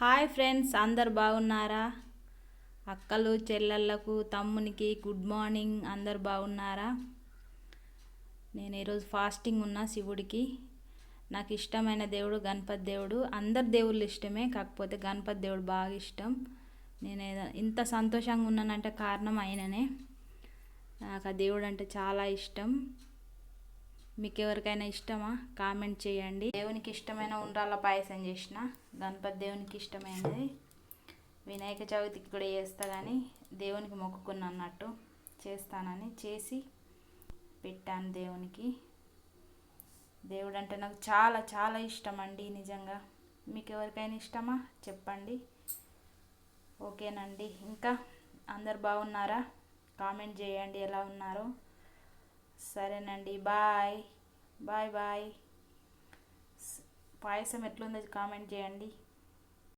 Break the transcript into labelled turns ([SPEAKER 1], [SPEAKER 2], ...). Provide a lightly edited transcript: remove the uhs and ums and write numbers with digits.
[SPEAKER 1] Hi friends, అందరు బాగున్నారా? అక్కలు చెల్లెళ్ళకు తమ్మునికి గుడ్ మార్నింగ్. అందరు బాగున్నారా? నేను ఈరోజు ఫాస్టింగ్ ఉన్నా శివుడికి. నాకు ఇష్టమైన దేవుడు గణపతి దేవుడు. అందరు దేవుళ్ళు ఇష్టమే, కాకపోతే గణపతి దేవుడు బాగా ఇష్టం. నేను ఇంత సంతోషంగా ఉన్నానంటే కారణం ఆయననే. నాకు ఆ దేవుడు అంటే చాలా ఇష్టం. మీకు ఎవరికైనా ఇష్టమా? కామెంట్ చేయండి. దేవునికి ఇష్టమైన ఉండ్రాళ్ళ పాయసం చేసిన, గణపతి దేవునికి ఇష్టమైనది. వినాయక చవితికి కూడా చేస్తా, కానీ దేవునికి మొక్కుకున్నా అన్నట్టు, చేస్తానని చేసి పెట్టాను దేవునికి. దేవుడు అంటే నాకు చాలా చాలా ఇష్టం అండి, నిజంగా. మీకు ఎవరికైనా ఇష్టమా చెప్పండి. ఓకేనండి. ఇంకా అందరు బాగున్నారా? కామెంట్ చేయండి ఎలా ఉన్నారో. సరేనండి, బాయ్ బాయ్ బాయ్. పాయసం ఎట్లుందో కామెంట్ చేయండి.